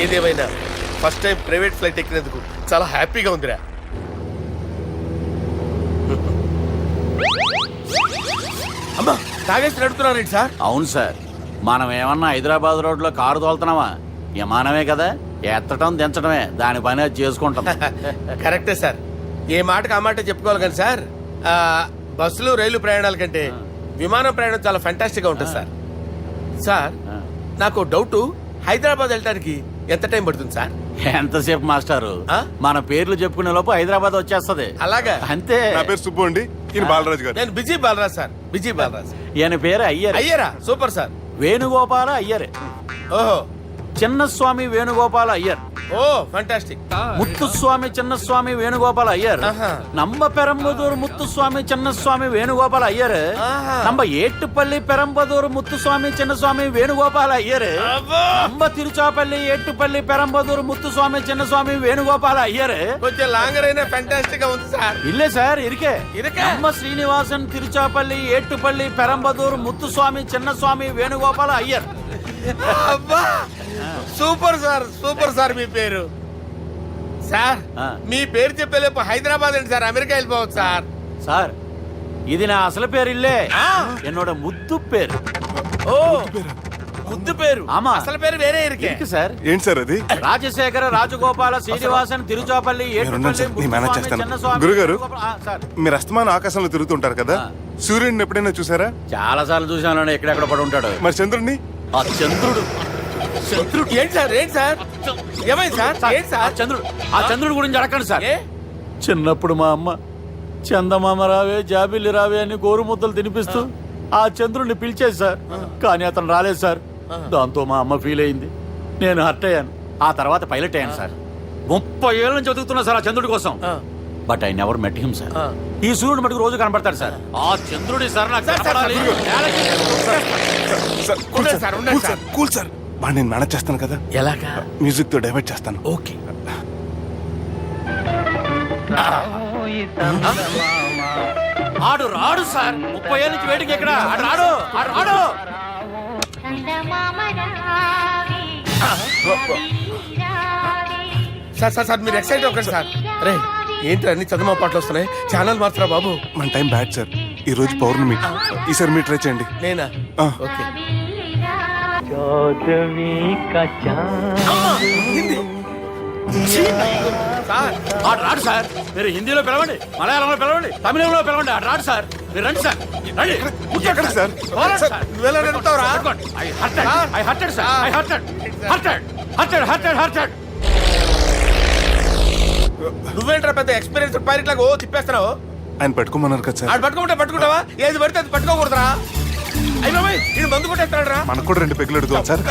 ఏదేమైనా first time private flight ఎక్కినందుకు చాలా హ్యాపీగా ఉందిరా. అమ్మా తాగేసి నడుపుతున్నారేంటి సార్? అవును సార్, మనం ఏమన్నా హైదరాబాద్ రోడ్లో కారు తోలుతున్నామా? విమానమే కదా, ఎత్తడం దించడమే దాని పని అది చేసుకుంటాం. కరెక్టే సార్, ఏ మాటకు ఆ మాట చెప్పుకోవాలి కానీ సార్, బస్సులు రైలు ప్రయాణాల కంటే విమానం ప్రయాణం చాలా ఫ్యాంటాస్టిక్ గా ఉంటుంది సార్. సార్ నాకు డౌట్, హైదరాబాద్ వెళ్ళడానికి ఎంత టైం పడుతుంది సార్? ఎంతసేపు మాస్టారు, మన పేర్లు చెప్పుకునే లోపు హైదరాబాద్ వచ్చేస్తది. అలాగా? అంతే. నా పేరు సుబ్బు అండి, ఈయన బాలరాజు గారు. నేను BG Balaraj sir, BG Balaraj. ఈయన పేరు అయ్యర్. అయ్యరా? Super sir. వేణుగోపాల అయ్యర్. ఓహో. చిన్నస్వామి వేణుగోపాల అయ్యర్. Oh fantastic. ముత్తుస్వామి చిన్నస్వామి వేణుగోపాల అయ్యర్. நம்ம பெரம்பதூர் முத்துசுவாமி சின்னசுவாமி வேணுகோபால ஐயர். நம்ம ஏட்டுப்பள்ளி பெரம்பதூர் முத்துசுவாமி சின்னசுவாமி வேணுகோபால ஐயர். நம்ம திருச்சாப்பள்ளி ஏட்டுப்பள்ளி பெரம்பதூர் முத்துசுவாமி சின்னசுவாమి వేణుగోపాల ஐயர். కొంచెం లాంగర్ అయినా ఫ్యాంటాస్టిక్ గా ఉంది సార్. இல்ல சார், இருக்கே. இருக்கே. நம்ம ஸ்ரீனிவாசன் திருச்சாப்பள்ளி ஏட்டுப்பள்ளி பெரம்பதூர் முத்துசுவாమి చిన్నస్వామి వేణుగోపాల ஐயர். అబ్బా సూపర్ సార్, సూపర్ సార్. మీ పేరు సార్, మీ పేరు చెప్పేలేపు హైదరాబాద్ అండి సార్, అమెరికా వెళ్ళిపోవచ్చు సార్. సార్ ఇది నా అసలు పేరు ఇల్లే, என்னோட ముద్దు పేరు. ఓ ముద్దు పేరు. ఆమా, అసలు పేరు వేరే ఇరికే సార్. ఏంటి సార్ అది? రాజశేఖర రాజగోపాల శ్రీనివాసన్ తిరుచాపల్లి గురుగారు, మీరు అస్తమాన ఆకాశంలో తిరుగుతుంటారు కదా, సూర్యుడిని ఎప్పుడైనా చూసారా? చాలా సార్లు చూసాను, ఎక్కడెక్కడ పడి ఉంటాడు. మరి చంద్రుడిని? ఆ చంద్రుడు. చంద్రుడు ఏంటి సార్? ఏంటి సార్? ఏమైంది సార్? ఏంటి సార్? చంద్రుడు. ఆ చంద్రుడు గురించి అడగండి సార్. చిన్నప్పుడు మా అమ్మ చందమామ రావే జాబిల్లి రావే అని గోరు ముద్దలు తినిపిస్తూ ఆ చంద్రుడిని పిలిచేది సార్, కానీ అతను రాలేదు సార్. దాంతో మా అమ్మ ఫీల్ అయింది, నేను హర్ట్ అయ్యాను. ఆ తర్వాత పైలట్ అయ్యాను సార్. 30 ఏళ్ళ నుంచి చదువుతున్నా సార్ ఆ చంద్రుడి కోసం. But I never met him sir. ఈ సూర్యుడు మటుకు రోజు కనబడతాడు సార్. ఆ చంద్రుడి సార్ నాకు కనపడాలి. కూల్ సార్, వాడు నేను మేనేజ్ చేస్తాను కదా. ఎలాగా? మ్యూజిక్ తో డైవర్ట్ చేస్తాను. ఓకే. ఆడు రాడు సార్, 30 ఏళ్ళ నుంచి వెయిటింగ్. ఎక్కడ ఆడు రాడు, ఆడు రాడు. సార్ సార్ సార్ మీరు ఎక్సైట్ అవ్వకండి సార్. రే ఏంటి అన్ని చదువు పాటలు వస్తున్నాయి, ఛానల్ మార్చరా బాబు. మన టైం బ్యాడ్ సార్, ఈ రోజు పౌర్ణమి. ఈసారి మీరు ట్రై చేయండి. నేనా? ఓకే. ఆడు రాడు సార్, మీరు హిందీలో పిలవండి, మలయాళంలో పిలవండి, తమిళంలో పిలవండి. ఆడు రాడు సార్, మీరు రండి సార్, రండి. కూర్చోకండి సార్. నువ్వేంట్రా పెద్ద ఎక్స్పీరియన్స్ పైలట్ లాగా ఓ తిప్పేస్తున్నావు? ఆయన పట్టుకోమన్నారు కదా సార్. ఆడు పట్టుకుంటావా? ఏది పడితే అది పట్టుకోకూడదురా. అయ్యి బాబాయ్, ఇది మందు కొట్టేస్తాడు రా. మనకు కూడా 2 పెగ్గులు అడుగుతాం సార్.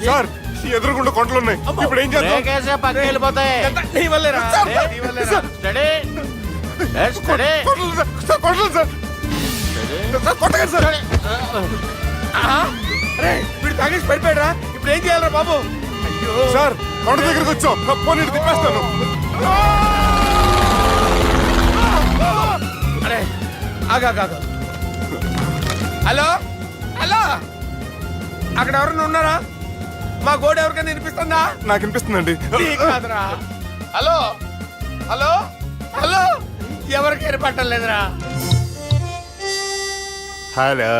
సార్ ఎదురుగుండా కొండలు ఉన్నాయి, ఇప్పుడు ఏం చేద్దాం? పక్కకి వెళ్ళిపోతాయి. నీ వల్లేరా? వీడు తాగేసి పడిపోయాడు రా. ఇప్పుడు ఏం చేయాలరా బాబు? అయ్యో సార్, కొండ దగ్గరికి వచ్చాం, పోనీ తిప్పేస్తాను. అరే ఆగా. హలో హలో, అక్కడ ఎవరన్నా ఉన్నారా? మా గోడ ఎవరికైనా వినిపిస్తుందా? నాకు వినిపిస్తుందండి. కాదురా. హలో హలో హలో, ఎవరికి ఏర్పట్టలేదురా. హలో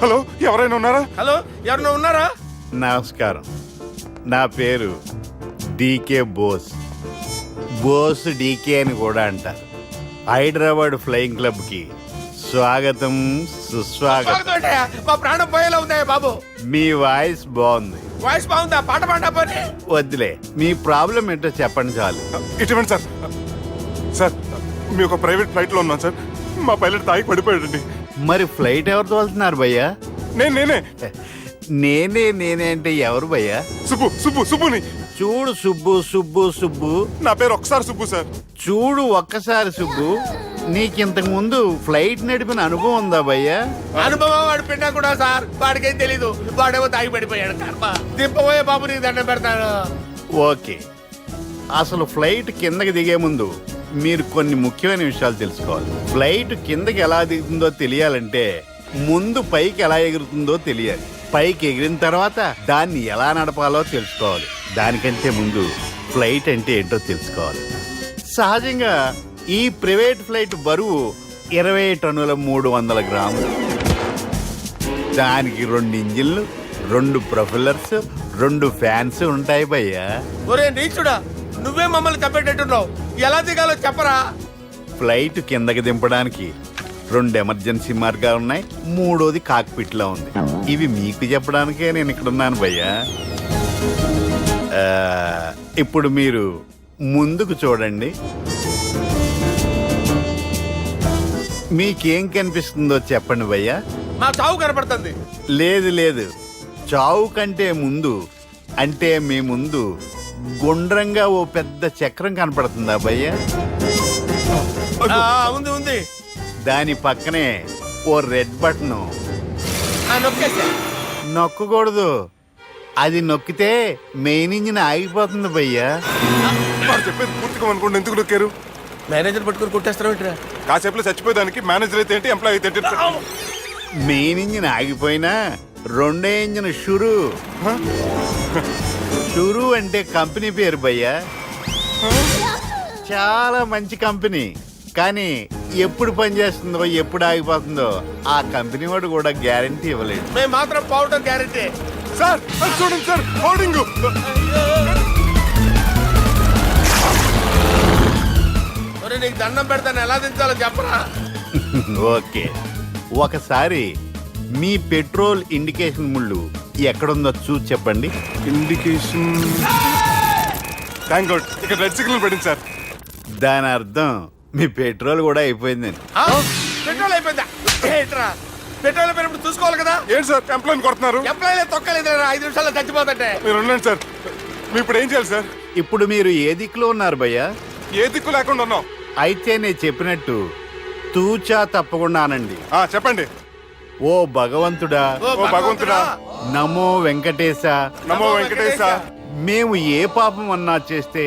హలో, ఎవరైనా ఉన్నారా? హలో ఎవరైనా ఉన్నారా? నమస్కారం, నా పేరు డీకే బోస్. బోస్ డీకే అని కూడా అంటారు. హైదరాబాద్ ఫ్లయింగ్ క్లబ్ కి స్వాగతం, సుస్వాగతం. మా ప్రాణం పోయేలా ఉందా బాబు? మీ వాయిస్ బాగుంది. వాయిస్ బాగుందా? పాట పాడా పోనీ. వద్దులే, మీ ప్రాబ్లం ఏంటో చెప్పండి చాలు. ఇటువంటి సార్, సార్ మీ ఒక ప్రైవేట్ ఫ్లైట్ లో ఉన్నాం సార్, మా పైలట్ తాగి పడిపోయాడండి. మరి ఫ్లైట్ ఎవరు తోలుతున్నారు భయ్యా? నేనే నేనే అంటే ఎవరు భయ్యా? సుబ్బుని. చూడు సుబ్బు, నా పేరు ఒకసారి సుబ్బు సార్. చూడు ఒక్కసారి సుబ్బు, నీకింతకు ముందు ఫ్లైట్ నడిపిన అనుభవం ఉందా భయ్యా? అనుభవం వాడు పిన్నా కూడా సార్, వాడికేం తెలీదు. వాడేమో తాగి పడిపోయాడు. కర్మ. దింపబోయే బాబు నీకు దండం పెడతాను. ఓకే, అసలు ఫ్లైట్ కిందకి దిగే ముందు మీరు కొన్ని ముఖ్యమైన విషయాలు తెలుసుకోవాలి. ఫ్లైట్ కిందకి ఎలా దిగుతుందో తెలియాలంటే ముందు పైకి ఎలా ఎగురుతుందో తెలియాలి. పైకి ఎగిరిన తర్వాత దాన్ని ఎలా నడపాలో తెలుసుకోవాలి. దానికంటే ముందు ఫ్లైట్ అంటే ఏంటో తెలుసుకోవాలి. సహజంగా ఈ ప్రైవేట్ ఫ్లైట్ బరువు 20 టన్నుల 300 గ్రాములు. దానికి 2 ఇంజిన్లు, 2 ప్రొఫెల్లర్స్, 2 ఫ్యాన్స్ ఉంటాయి భయ్యా. ఒరే నీచుడా, నువ్వే మమ్మల్ని చంపేటట్టున్నావు. ఎలా దిగాలో చెప్పరా? ఫ్లైట్ కిందకి దింపడానికి 2 ఎమర్జెన్సీ మార్గాలు ఉన్నాయి, 3వది కాక్పిట్ లో ఉంది. ఇవి మీకు చెప్పడానికే నేను ఇక్కడ ఉన్నాను భయ్యా. ఇప్పుడు మీరు ముందుకు చూడండి. మీకేం కనిపిస్తుందో చెప్పండి భయ్యా. మా చావు కనపడుతుంది. లేదు లేదు, చావు కంటే ముందు అంటే మీ ముందు గుండ్రంగా ఓ పెద్ద చక్రం కనపడుతుందా భయ్యా? ఉంది ఉంది. దాని పక్కనే ఓ రెడ్ బటన్. నొక్కేసా. నొక్కకూడదు, అది నొక్కితే మెయిన్ ఇంజిన్ ఆగిపోతుంది భయ్యా. వాడు చెప్పేది పూర్తిగా అనుకోండి, ఎందుకు నొక్కారు? మేనేజర్ పట్టుకుని కొట్టేస్తారా? కాసేపులో చచ్చిపోయేదానికి మేనేజర్ అయితే ఏంటి, ఎంప్లాయ్ అయితే ఏంటి? మెయిన్ ఇంజిన్ ఆగిపోయినా 2వ ఇంజిన్ షురు. షురు అంటే కంపెనీ పేరు భయ్యా. చాలా మంచి కంపెనీ, కానీ ఎప్పుడు పనిచేస్తుందో ఎప్పుడు ఆగిపోతుందో ఆ కంపెనీ వాడు కూడా గ్యారంటీ ఇవ్వలేదు. మేము మాత్రం పోవటం గ్యారెంటీ. సార్ అది చూడండి సార్, హోర్డింగ్. ఒరే నీకు దండం పెడతాను, ఎలా దించాలో చెప్పరా? ఓకే, ఒకసారి మీ పెట్రోల్ ఇండికేషన్ ముళ్ళు ఎక్కడుందో చూసి చెప్పండి. ఇండికేషన్. థ్యాంక్ గాడ్, ఇక్కడ రెడ్ సిగ్నల్ పడింది సార్. దాని అర్థం మీ పెట్రోల్ కూడా అయిపోయిందని. పెట్రోల్ అయిపోయిందా? ఏంట్రా పెట్రోల్ అయిపోయినప్పుడు చూసుకోవాలి కదా. ఏంటి సార్ ఎంప్లాయ్ కొడుతున్నారు? ఎంప్లాయీ తొక్కలేదు 5 నిమిషాల్లో చచ్చిపోతుంటే. మీరు ఉండండి సార్, మీరు ఇప్పుడు ఏం చేయాలి సార్? ఇప్పుడు మీరు ఏ దిక్కులో ఉన్నారు భయ్యా? ఏ దిక్కు లేకుండా ఉన్నాం. అయితే నేను చెప్పినట్టు తూచా తప్పకుండా అనండి. చెప్పండి. ఓ భగవంతుడా, ఓ భగవంతుడా, నమో వెంకటేశ, నమో వెంకటేశ. మేము ఏ పాపం అన్నా చేస్తే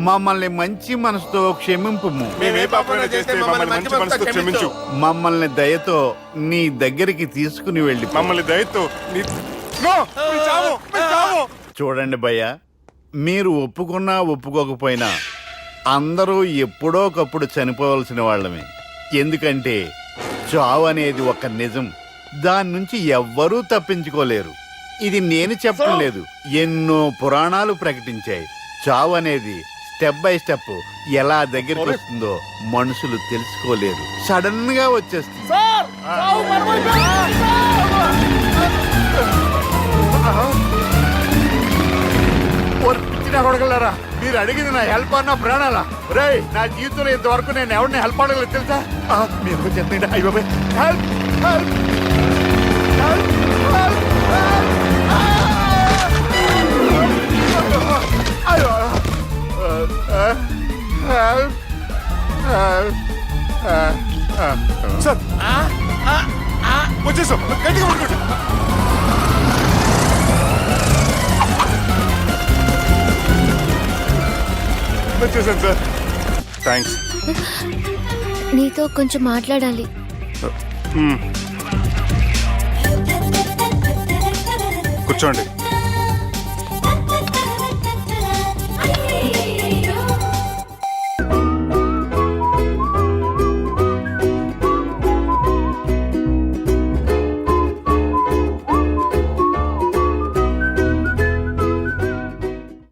మమ్మల్ని మంచి మనసుతో క్షమింపుము. మేము ఏ పాపమైనా చేస్తే మమ్మల్ని మంచి మనసుతో క్షమించు. మమ్మల్ని దయతో నీ దగ్గరికి తీసుకుని వెళ్ళి మమ్మల్ని దయతో నో, మీ చావు, మీ చావు. చూడండి భయ్యా, మీరు ఒప్పుకున్నా ఒప్పుకోకపోయినా అందరూ ఎప్పుడో ఒకప్పుడు చనిపోవలసిన వాళ్ళమే. ఎందుకంటే చావు అనేది ఒక నిజం, దాని నుంచి ఎవ్వరూ తప్పించుకోలేరు. ఇది నేను చెప్పడం లేదు, ఎన్నో పురాణాలు ప్రకటించాయి. చావు అనేది స్టెప్ బై స్టెప్ ఎలా దగ్గరికి వస్తుందో మనుషులు తెలుసుకోలేరు, సడన్ గా వచ్చేస్తుంది. కొడగలరా, మీరు అడిగింది నా హెల్ప్ అన్న ప్రాణాలా? రే, నా జీవితంలో ఇంతవరకు నేను ఎవరిని హెల్ప్ అడగలేదు తెలుసా? మీరు చెప్పండి. అయ్యో హెల్ప్ హెల్ప్ సార్ వచ్చేసాం, గట్టిగా పట్టుకోండి. వచ్చేసాను సార్, థ్యాంక్స్. నీతో కొంచెం మాట్లాడాలి. కూర్చోండి.